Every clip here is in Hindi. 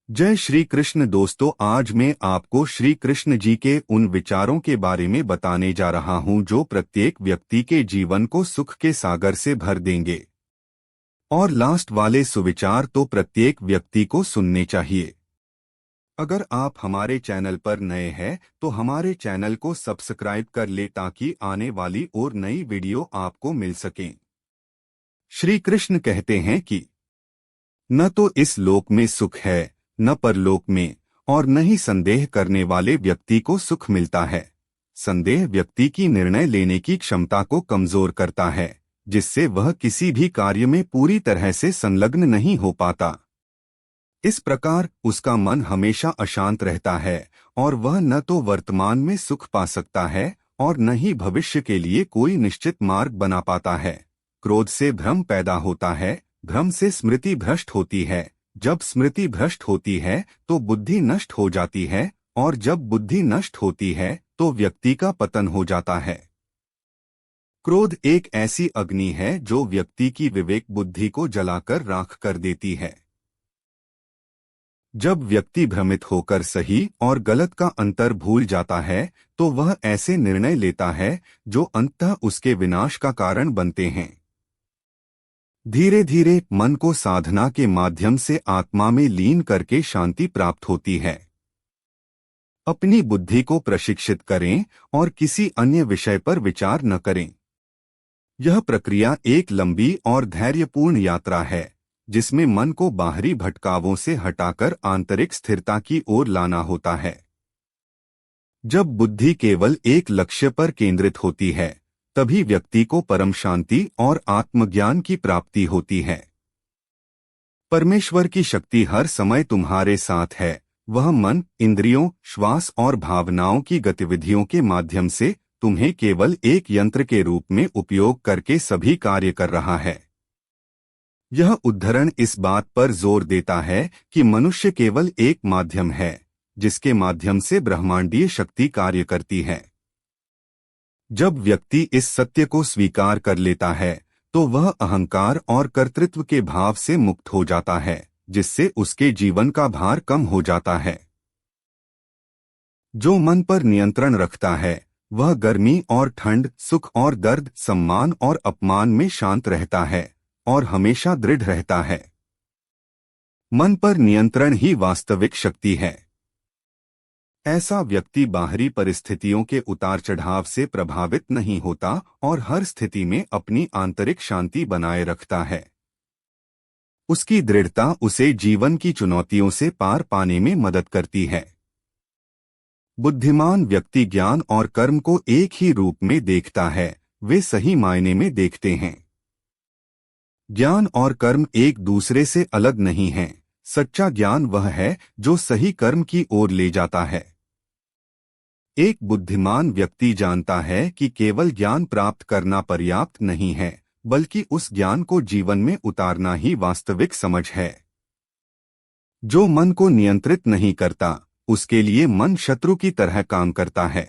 जय श्री कृष्ण दोस्तों, आज मैं आपको श्री कृष्ण जी के उन विचारों के बारे में बताने जा रहा हूं जो प्रत्येक व्यक्ति के जीवन को सुख के सागर से भर देंगे। और लास्ट वाले सुविचार तो प्रत्येक व्यक्ति को सुनने चाहिए। अगर आप हमारे चैनल पर नए हैं तो हमारे चैनल को सब्सक्राइब कर ले ताकि आने वाली और नई वीडियो आपको मिल सकें। श्री कृष्ण कहते हैं कि न तो इस लोक में सुख है न परलोक में, और न ही संदेह करने वाले व्यक्ति को सुख मिलता है। संदेह व्यक्ति की निर्णय लेने की क्षमता को कमजोर करता है, जिससे वह किसी भी कार्य में पूरी तरह से संलग्न नहीं हो पाता। इस प्रकार उसका मन हमेशा अशांत रहता है और वह न तो वर्तमान में सुख पा सकता है और न ही भविष्य के लिए कोई निश्चित मार्ग बना पाता है। क्रोध से भ्रम पैदा होता है, भ्रम से स्मृति भ्रष्ट होती है, जब स्मृति भ्रष्ट होती है तो बुद्धि नष्ट हो जाती है, और जब बुद्धि नष्ट होती है तो व्यक्ति का पतन हो जाता है। क्रोध एक ऐसी अग्नि है जो व्यक्ति की विवेक बुद्धि को जलाकर राख कर देती है। जब व्यक्ति भ्रमित होकर सही और गलत का अंतर भूल जाता है तो वह ऐसे निर्णय लेता है जो अंततः उसके विनाश का कारण बनते हैं। धीरे धीरे मन को साधना के माध्यम से आत्मा में लीन करके शांति प्राप्त होती है। अपनी बुद्धि को प्रशिक्षित करें और किसी अन्य विषय पर विचार न करें। यह प्रक्रिया एक लंबी और धैर्यपूर्ण यात्रा है जिसमें मन को बाहरी भटकावों से हटाकर आंतरिक स्थिरता की ओर लाना होता है। जब बुद्धि केवल एक लक्ष्य पर केंद्रित होती है तभी व्यक्ति को परम शांति और आत्मज्ञान की प्राप्ति होती है। परमेश्वर की शक्ति हर समय तुम्हारे साथ है। वह मन, इंद्रियों, श्वास और भावनाओं की गतिविधियों के माध्यम से तुम्हें केवल एक यंत्र के रूप में उपयोग करके सभी कार्य कर रहा है। यह उद्धरण इस बात पर जोर देता है कि मनुष्य केवल एक माध्यम है जिसके माध्यम से ब्रह्मांडीय शक्ति कार्य करती है। जब व्यक्ति इस सत्य को स्वीकार कर लेता है तो वह अहंकार और कर्तृत्व के भाव से मुक्त हो जाता है, जिससे उसके जीवन का भार कम हो जाता है। जो मन पर नियंत्रण रखता है वह गर्मी और ठंड, सुख और दर्द, सम्मान और अपमान में शांत रहता है और हमेशा दृढ़ रहता है। मन पर नियंत्रण ही वास्तविक शक्ति है। ऐसा व्यक्ति बाहरी परिस्थितियों के उतार चढ़ाव से प्रभावित नहीं होता और हर स्थिति में अपनी आंतरिक शांति बनाए रखता है। उसकी दृढ़ता उसे जीवन की चुनौतियों से पार पाने में मदद करती है। बुद्धिमान व्यक्ति ज्ञान और कर्म को एक ही रूप में देखता है, वे सही मायने में देखते हैं। ज्ञान और कर्म एक दूसरे से अलग नहीं हैं। सच्चा ज्ञान वह है जो सही कर्म की ओर ले जाता है। एक बुद्धिमान व्यक्ति जानता है कि केवल ज्ञान प्राप्त करना पर्याप्त नहीं है, बल्कि उस ज्ञान को जीवन में उतारना ही वास्तविक समझ है। जो मन को नियंत्रित नहीं करता, उसके लिए मन शत्रु की तरह काम करता है।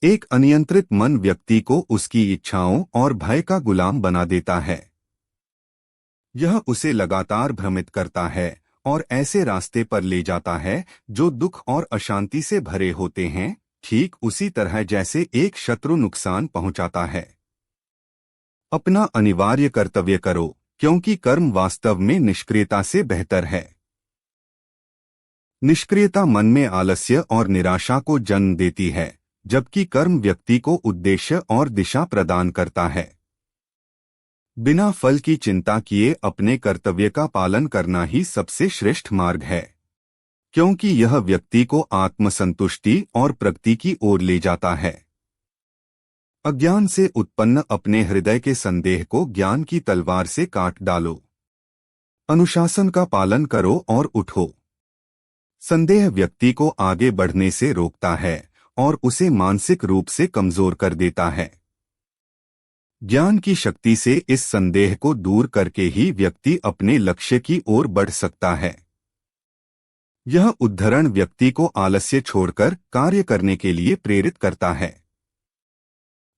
एक अनियंत्रित मन व्यक्ति को उसकी इच्छाओं और भय का गुलाम बना देता है। यह उसे लगातार भ्रमित करता है और ऐसे रास्ते पर ले जाता है जो दुख और अशांति से भरे होते हैं, ठीक उसी तरह जैसे एक शत्रु नुकसान पहुंचाता है। अपना अनिवार्य कर्तव्य करो, क्योंकि कर्म वास्तव में निष्क्रियता से बेहतर है। निष्क्रियता मन में आलस्य और निराशा को जन्म देती है, जबकि कर्म व्यक्ति को उद्देश्य और दिशा प्रदान करता है। बिना फल की चिंता किए अपने कर्तव्य का पालन करना ही सबसे श्रेष्ठ मार्ग है, क्योंकि यह व्यक्ति को आत्मसंतुष्टि और प्रगति की ओर ले जाता है। अज्ञान से उत्पन्न अपने हृदय के संदेह को ज्ञान की तलवार से काट डालो। अनुशासन का पालन करो और उठो। संदेह व्यक्ति को आगे बढ़ने से रोकता है और उसे मानसिक रूप से कमजोर कर देता है। ज्ञान की शक्ति से इस संदेह को दूर करके ही व्यक्ति अपने लक्ष्य की ओर बढ़ सकता है। यह उद्धरण व्यक्ति को आलस्य छोड़कर कार्य करने के लिए प्रेरित करता है।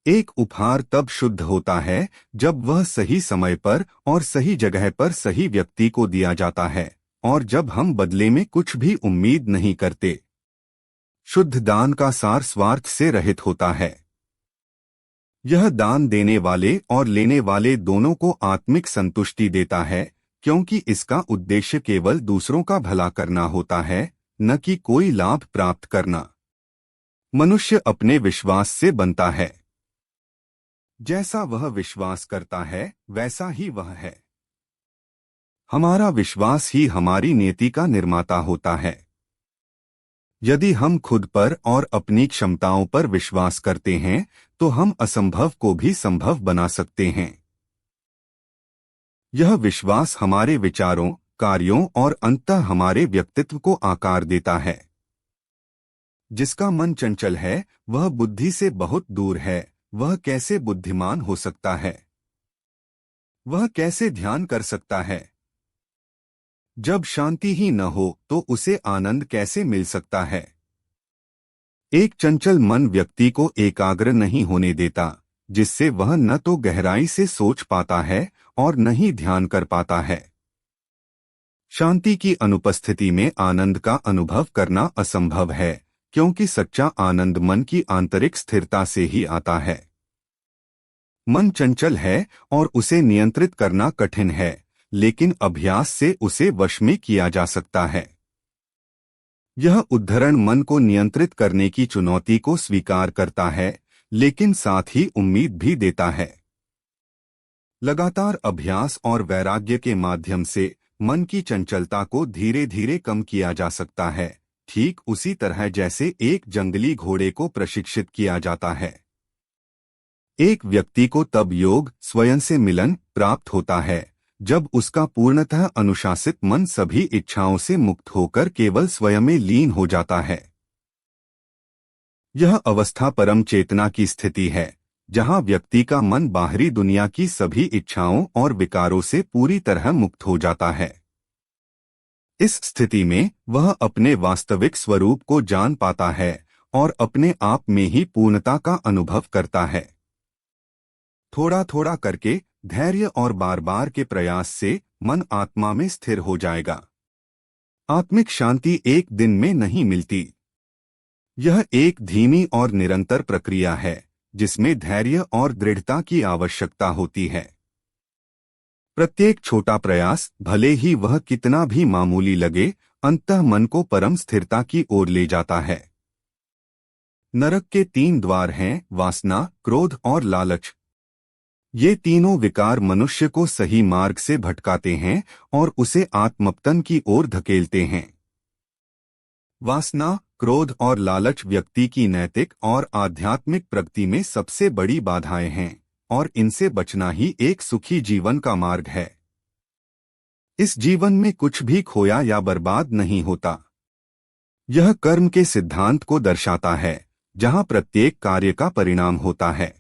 एक उपहार तब शुद्ध होता है जब वह सही समय पर और सही जगह पर सही व्यक्ति को दिया जाता है और जब हम बदले में कुछ भी उम्मीद नहीं करते। शुद्ध दान का सार स्वार्थ से रहित होता है। यह दान देने वाले और लेने वाले दोनों को आत्मिक संतुष्टि देता है, क्योंकि इसका उद्देश्य केवल दूसरों का भला करना होता है, न कि कोई लाभ प्राप्त करना। मनुष्य अपने विश्वास से बनता है। जैसा वह विश्वास करता है वैसा ही वह है। हमारा विश्वास ही हमारी नीति का निर्माता होता है। यदि हम खुद पर और अपनी क्षमताओं पर विश्वास करते हैं तो हम असंभव को भी संभव बना सकते हैं। यह विश्वास हमारे विचारों, कार्यों और अंततः हमारे व्यक्तित्व को आकार देता है। जिसका मन चंचल है वह बुद्धि से बहुत दूर है, वह कैसे बुद्धिमान हो सकता है? वह कैसे ध्यान कर सकता है? जब शांति ही न हो तो उसे आनंद कैसे मिल सकता है? एक चंचल मन व्यक्ति को एकाग्र नहीं होने देता, जिससे वह न तो गहराई से सोच पाता है और न ही ध्यान कर पाता है। शांति की अनुपस्थिति में आनंद का अनुभव करना असंभव है, क्योंकि सच्चा आनंद मन की आंतरिक स्थिरता से ही आता है। मन चंचल है और उसे नियंत्रित करना कठिन है, लेकिन अभ्यास से उसे वश में किया जा सकता है। यह उद्धरण मन को नियंत्रित करने की चुनौती को स्वीकार करता है, लेकिन साथ ही उम्मीद भी देता है। लगातार अभ्यास और वैराग्य के माध्यम से मन की चंचलता को धीरे धीरे कम किया जा सकता है, ठीक उसी तरह जैसे एक जंगली घोड़े को प्रशिक्षित किया जाता है। एक व्यक्ति को तब योग स्वयं से मिलन प्राप्त होता है जब उसका पूर्णतः अनुशासित मन सभी इच्छाओं से मुक्त होकर केवल स्वयं में लीन हो जाता है। यह अवस्था परम चेतना की स्थिति है, जहां व्यक्ति का मन बाहरी दुनिया की सभी इच्छाओं और विकारों से पूरी तरह मुक्त हो जाता है। इस स्थिति में वह अपने वास्तविक स्वरूप को जान पाता है और अपने आप में ही पूर्णता का अनुभव करता है। थोड़ा थोड़ा करके, धैर्य और बार बार के प्रयास से मन आत्मा में स्थिर हो जाएगा। आत्मिक शांति एक दिन में नहीं मिलती। यह एक धीमी और निरंतर प्रक्रिया है, जिसमें धैर्य और दृढ़ता की आवश्यकता होती है। प्रत्येक छोटा प्रयास, भले ही वह कितना भी मामूली लगे, अंततः मन को परम स्थिरता की ओर ले जाता है। नरक के 3 द्वार हैं: वासना, क्रोध और लालच। ये तीनों विकार मनुष्य को सही मार्ग से भटकाते हैं और उसे आत्मपतन की ओर धकेलते हैं। वासना, क्रोध और लालच व्यक्ति की नैतिक और आध्यात्मिक प्रगति में सबसे बड़ी बाधाएं हैं, और इनसे बचना ही एक सुखी जीवन का मार्ग है। इस जीवन में कुछ भी खोया या बर्बाद नहीं होता। यह कर्म के सिद्धांत को दर्शाता है, जहां प्रत्येक कार्य का परिणाम होता है।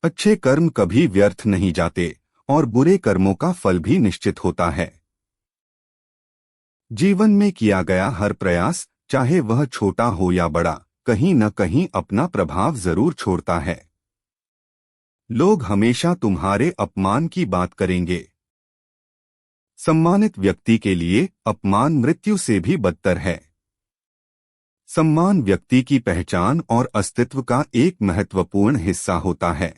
अच्छे कर्म कभी व्यर्थ नहीं जाते और बुरे कर्मों का फल भी निश्चित होता है। जीवन में किया गया हर प्रयास, चाहे वह छोटा हो या बड़ा, कहीं न कहीं अपना प्रभाव जरूर छोड़ता है। लोग हमेशा तुम्हारे अपमान की बात करेंगे। सम्मानित व्यक्ति के लिए अपमान मृत्यु से भी बदतर है। सम्मान व्यक्ति की पहचान और अस्तित्व का एक महत्वपूर्ण हिस्सा होता है।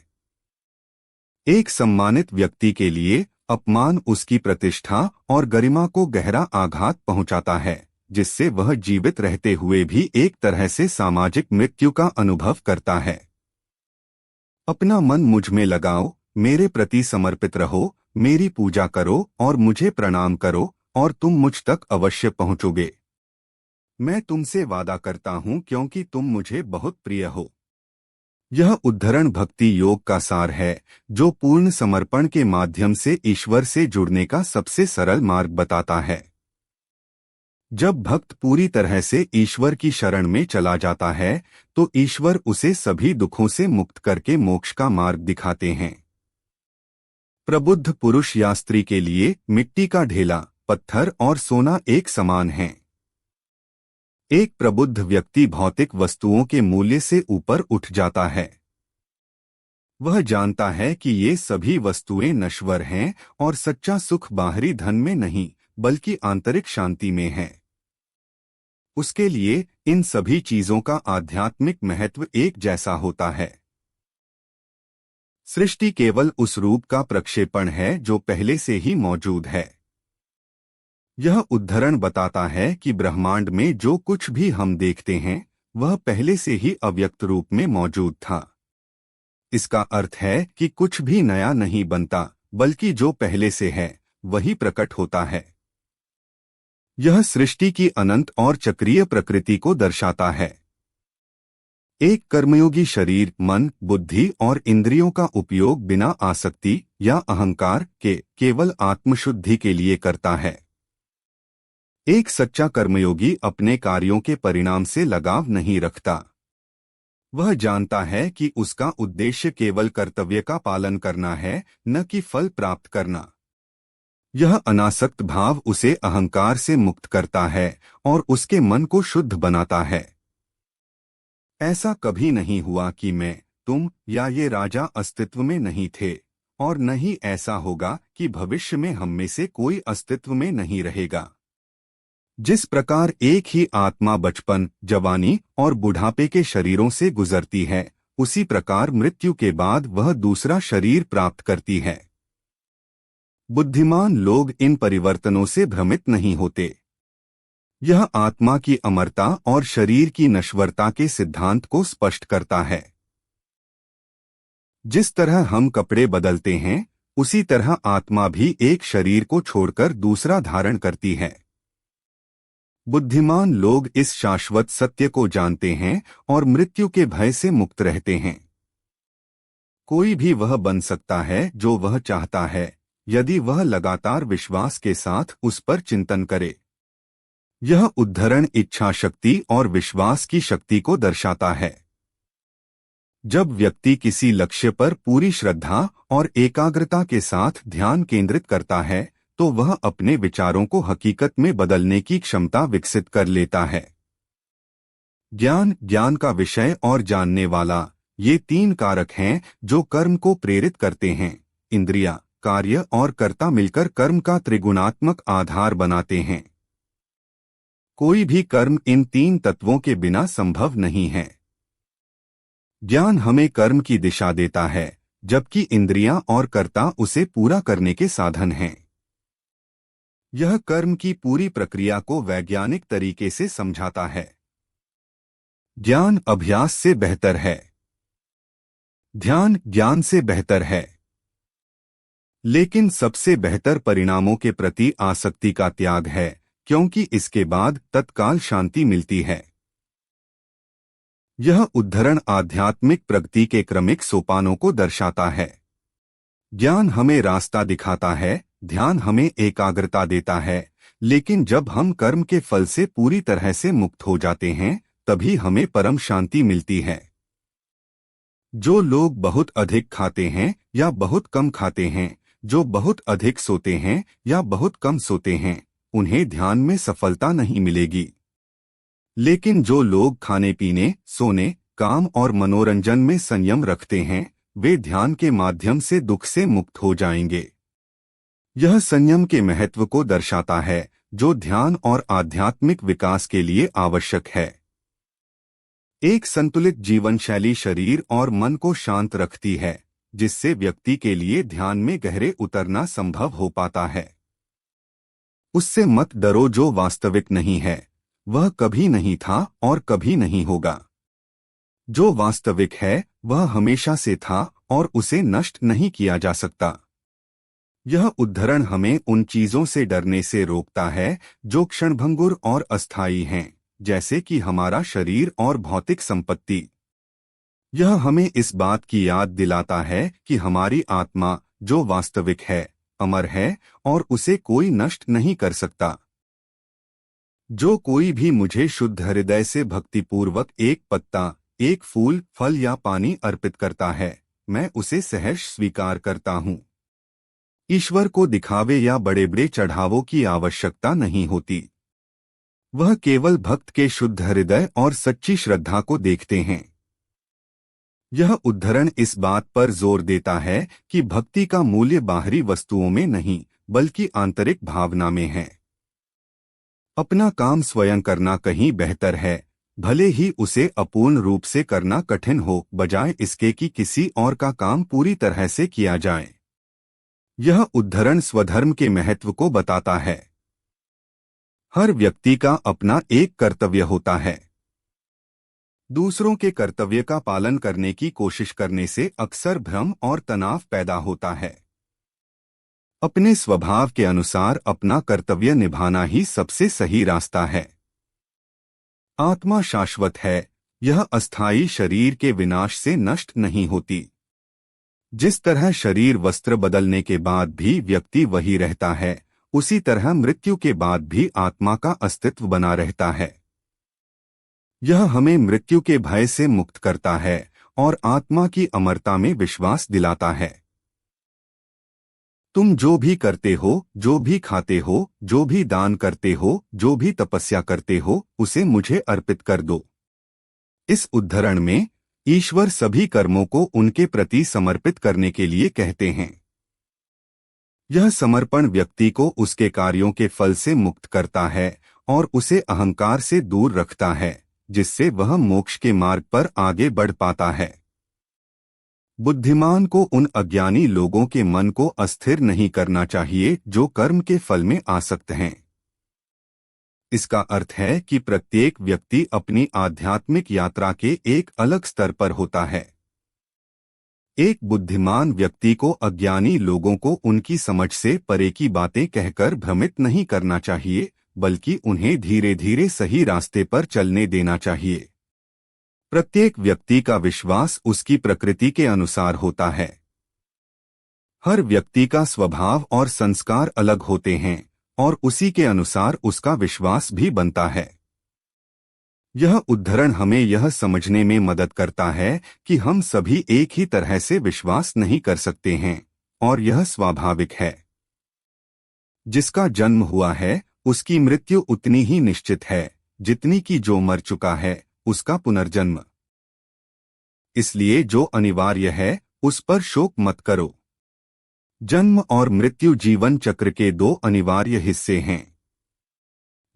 एक सम्मानित व्यक्ति के लिए अपमान उसकी प्रतिष्ठा और गरिमा को गहरा आघात पहुंचाता है, जिससे वह जीवित रहते हुए भी एक तरह से सामाजिक मृत्यु का अनुभव करता है। अपना मन मुझ में लगाओ, मेरे प्रति समर्पित रहो, मेरी पूजा करो और मुझे प्रणाम करो, और तुम मुझ तक अवश्य पहुंचोगे। मैं तुमसे वादा करता हूं, क्योंकि तुम मुझे बहुत प्रिय हो। यह उद्धरण भक्ति योग का सार है, जो पूर्ण समर्पण के माध्यम से ईश्वर से जुड़ने का सबसे सरल मार्ग बताता है। जब भक्त पूरी तरह से ईश्वर की शरण में चला जाता है, तो ईश्वर उसे सभी दुखों से मुक्त करके मोक्ष का मार्ग दिखाते हैं। प्रबुद्ध पुरुष या स्त्री के लिए मिट्टी का ढेला, पत्थर और सोना एक समान हैं। एक प्रबुद्ध व्यक्ति भौतिक वस्तुओं के मूल्य से ऊपर उठ जाता है। वह जानता है कि ये सभी वस्तुएं नश्वर हैं और सच्चा सुख बाहरी धन में नहीं, बल्कि आंतरिक शांति में है। उसके लिए इन सभी चीजों का आध्यात्मिक महत्व एक जैसा होता है। सृष्टि केवल उस रूप का प्रक्षेपण है जो पहले से ही मौजूद है। यह उद्धरण बताता है कि ब्रह्मांड में जो कुछ भी हम देखते हैं वह पहले से ही अव्यक्त रूप में मौजूद था। इसका अर्थ है कि कुछ भी नया नहीं बनता, बल्कि जो पहले से है वही प्रकट होता है। यह सृष्टि की अनंत और चक्रीय प्रकृति को दर्शाता है। एक कर्मयोगी शरीर, मन, बुद्धि और इंद्रियों का उपयोग बिना आसक्ति या अहंकार के केवल आत्मशुद्धि के लिए करता है। एक सच्चा कर्मयोगी अपने कार्यों के परिणाम से लगाव नहीं रखता। वह जानता है कि उसका उद्देश्य केवल कर्तव्य का पालन करना है, न कि फल प्राप्त करना। यह अनासक्त भाव उसे अहंकार से मुक्त करता है और उसके मन को शुद्ध बनाता है। ऐसा कभी नहीं हुआ कि मैं, तुम या ये राजा अस्तित्व में नहीं थे, और न ही ऐसा होगा कि भविष्य में हम में से कोई अस्तित्व में नहीं रहेगा। जिस प्रकार एक ही आत्मा बचपन, जवानी और बुढ़ापे के शरीरों से गुजरती है, उसी प्रकार मृत्यु के बाद वह दूसरा शरीर प्राप्त करती है। बुद्धिमान लोग इन परिवर्तनों से भ्रमित नहीं होते। यह आत्मा की अमरता और शरीर की नश्वरता के सिद्धांत को स्पष्ट करता है। जिस तरह हम कपड़े बदलते हैं, उसी तरह आत्मा भी एक शरीर को छोड़कर दूसरा धारण करती है। बुद्धिमान लोग इस शाश्वत सत्य को जानते हैं और मृत्यु के भय से मुक्त रहते हैं। कोई भी वह बन सकता है जो वह चाहता है, यदि वह लगातार विश्वास के साथ उस पर चिंतन करे। यह उद्धरण इच्छा शक्ति और विश्वास की शक्ति को दर्शाता है। जब व्यक्ति किसी लक्ष्य पर पूरी श्रद्धा और एकाग्रता के साथ ध्यान केंद्रित करता है, तो वह अपने विचारों को हकीकत में बदलने की क्षमता विकसित कर लेता है। ज्ञान, ज्ञान का विषय और जानने वाला, ये तीन कारक हैं जो कर्म को प्रेरित करते हैं। इंद्रिया, कार्य और कर्ता मिलकर कर्म का त्रिगुणात्मक आधार बनाते हैं। कोई भी कर्म इन तीन तत्वों के बिना संभव नहीं है। ज्ञान हमें कर्म की दिशा देता है, जबकि इंद्रियां और कर्ता उसे पूरा करने के साधन हैं। यह कर्म की पूरी प्रक्रिया को वैज्ञानिक तरीके से समझाता है। ज्ञान अभ्यास से बेहतर है। ध्यान ज्ञान से बेहतर है। लेकिन सबसे बेहतर परिणामों के प्रति आसक्ति का त्याग है, क्योंकि इसके बाद तत्काल शांति मिलती है। यह उद्धरण आध्यात्मिक प्रगति के क्रमिक सोपानों को दर्शाता है। ज्ञान हमें रास्ता दिखाता है, ध्यान हमें एकाग्रता देता है, लेकिन जब हम कर्म के फल से पूरी तरह से मुक्त हो जाते हैं, तभी हमें परम शांति मिलती है। जो लोग बहुत अधिक खाते हैं या बहुत कम खाते हैं, जो बहुत अधिक सोते हैं या बहुत कम सोते हैं, उन्हें ध्यान में सफलता नहीं मिलेगी। लेकिन जो लोग खाने पीने, सोने, काम और मनोरंजन में संयम रखते हैं, वे ध्यान के माध्यम से दुख से मुक्त हो जाएंगे। यह संयम के महत्व को दर्शाता है, जो ध्यान और आध्यात्मिक विकास के लिए आवश्यक है। एक संतुलित जीवनशैली शरीर और मन को शांत रखती है, जिससे व्यक्ति के लिए ध्यान में गहरे उतरना संभव हो पाता है। उससे मत डरो, जो वास्तविक नहीं है वह कभी नहीं था और कभी नहीं होगा। जो वास्तविक है वह हमेशा से था और उसे नष्ट नहीं किया जा सकता। यह उद्धरण हमें उन चीजों से डरने से रोकता है जो क्षणभंगुर और अस्थायी हैं, जैसे कि हमारा शरीर और भौतिक संपत्ति। यह हमें इस बात की याद दिलाता है कि हमारी आत्मा, जो वास्तविक है, अमर है और उसे कोई नष्ट नहीं कर सकता। जो कोई भी मुझे शुद्ध हृदय से भक्तिपूर्वक एक पत्ता, एक फूल, फल या पानी अर्पित करता है, मैं उसे सहर्ष स्वीकार करता हूँ। ईश्वर को दिखावे या बड़े बड़े चढ़ावों की आवश्यकता नहीं होती। वह केवल भक्त के शुद्ध हृदय और सच्ची श्रद्धा को देखते हैं। यह उद्धरण इस बात पर जोर देता है कि भक्ति का मूल्य बाहरी वस्तुओं में नहीं, बल्कि आंतरिक भावना में है। अपना काम स्वयं करना कहीं बेहतर है, भले ही उसे अपूर्ण रूप से करना कठिन हो, बजाय इसके कि किसी और का काम पूरी तरह से किया जाए। यह उद्धरण स्वधर्म के महत्व को बताता है। हर व्यक्ति का अपना एक कर्तव्य होता है। दूसरों के कर्तव्य का पालन करने की कोशिश करने से अक्सर भ्रम और तनाव पैदा होता है। अपने स्वभाव के अनुसार अपना कर्तव्य निभाना ही सबसे सही रास्ता है। आत्मा शाश्वत है, यह अस्थायी शरीर के विनाश से नष्ट नहीं होती। जिस तरह शरीर वस्त्र बदलने के बाद भी व्यक्ति वही रहता है, उसी तरह मृत्यु के बाद भी आत्मा का अस्तित्व बना रहता है। यह हमें मृत्यु के भय से मुक्त करता है और आत्मा की अमरता में विश्वास दिलाता है। तुम जो भी करते हो, जो भी खाते हो, जो भी दान करते हो, जो भी तपस्या करते हो, उसे मुझे अर्पित कर दो। इस उद्धरण में ईश्वर सभी कर्मों को उनके प्रति समर्पित करने के लिए कहते हैं। यह समर्पण व्यक्ति को उसके कार्यों के फल से मुक्त करता है और उसे अहंकार से दूर रखता है, जिससे वह मोक्ष के मार्ग पर आगे बढ़ पाता है। बुद्धिमान को उन अज्ञानी लोगों के मन को अस्थिर नहीं करना चाहिए जो कर्म के फल में आसक्त हैं। इसका अर्थ है कि प्रत्येक व्यक्ति अपनी आध्यात्मिक यात्रा के एक अलग स्तर पर होता है। एक बुद्धिमान व्यक्ति को अज्ञानी लोगों को उनकी समझ से परे की बातें कहकर भ्रमित नहीं करना चाहिए, बल्कि उन्हें धीरे धीरे सही रास्ते पर चलने देना चाहिए। प्रत्येक व्यक्ति का विश्वास उसकी प्रकृति के अनुसार होता है। हर व्यक्ति का स्वभाव और संस्कार अलग होते हैं और उसी के अनुसार उसका विश्वास भी बनता है। यह उद्धरण हमें यह समझने में मदद करता है कि हम सभी एक ही तरह से विश्वास नहीं कर सकते हैं और यह स्वाभाविक है। जिसका जन्म हुआ है उसकी मृत्यु उतनी ही निश्चित है जितनी कि जो मर चुका है उसका पुनर्जन्म। इसलिए जो अनिवार्य है उस पर शोक मत करो। जन्म और मृत्यु जीवन चक्र के दो अनिवार्य हिस्से हैं।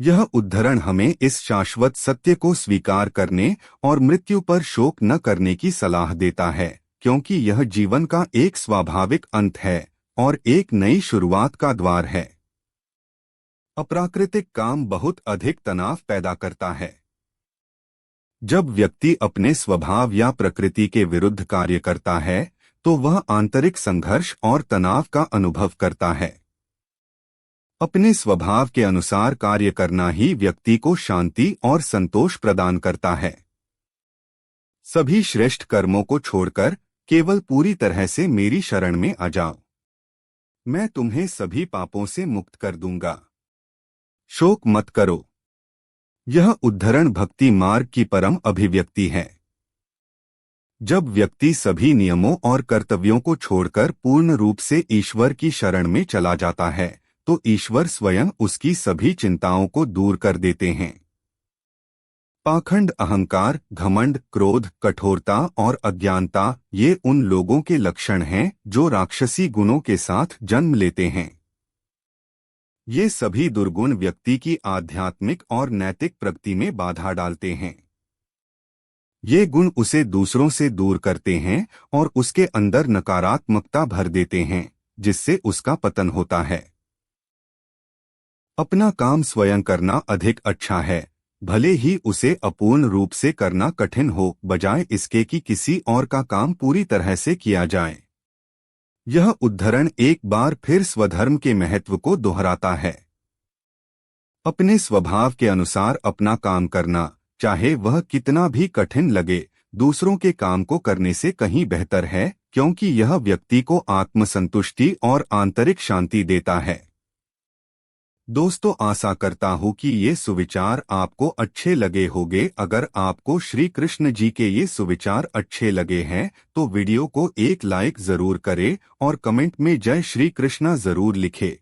यह उद्धरण हमें इस शाश्वत सत्य को स्वीकार करने और मृत्यु पर शोक न करने की सलाह देता है, क्योंकि यह जीवन का एक स्वाभाविक अंत है और एक नई शुरुआत का द्वार है। अप्राकृतिक काम बहुत अधिक तनाव पैदा करता है। जब व्यक्ति अपने स्वभाव या प्रकृति के विरुद्ध कार्य करता है तो वह आंतरिक संघर्ष और तनाव का अनुभव करता है। अपने स्वभाव के अनुसार कार्य करना ही व्यक्ति को शांति और संतोष प्रदान करता है। सभी श्रेष्ठ कर्मों को छोड़कर केवल पूरी तरह से मेरी शरण में आ जाओ, मैं तुम्हें सभी पापों से मुक्त कर दूंगा। शोक मत करो। यह उद्धरण भक्ति मार्ग की परम अभिव्यक्ति है। जब व्यक्ति सभी नियमों और कर्तव्यों को छोड़कर पूर्ण रूप से ईश्वर की शरण में चला जाता है तो ईश्वर स्वयं उसकी सभी चिंताओं को दूर कर देते हैं। पाखंड, अहंकार, घमंड, क्रोध, कठोरता और अज्ञानता ये उन लोगों के लक्षण हैं जो राक्षसी गुणों के साथ जन्म लेते हैं। ये सभी दुर्गुण व्यक्ति की आध्यात्मिक और नैतिक प्रगति में बाधा डालते हैं। ये गुण उसे दूसरों से दूर करते हैं और उसके अंदर नकारात्मकता भर देते हैं, जिससे उसका पतन होता है। अपना काम स्वयं करना अधिक अच्छा है, भले ही उसे अपूर्ण रूप से करना कठिन हो, बजाय इसके कि किसी और का काम पूरी तरह से किया जाए। यह उद्धरण एक बार फिर स्वधर्म के महत्व को दोहराता है। अपने स्वभाव के अनुसार अपना काम करना, चाहे वह कितना भी कठिन लगे, दूसरों के काम को करने से कहीं बेहतर है, क्योंकि यह व्यक्ति को आत्मसंतुष्टि और आंतरिक शांति देता है। दोस्तों, आशा करता हूँ कि ये सुविचार आपको अच्छे लगे होंगे। अगर आपको श्री कृष्ण जी के ये सुविचार अच्छे लगे हैं तो वीडियो को एक लाइक जरूर करें और कमेंट में जय श्री कृष्णा जरूर लिखें।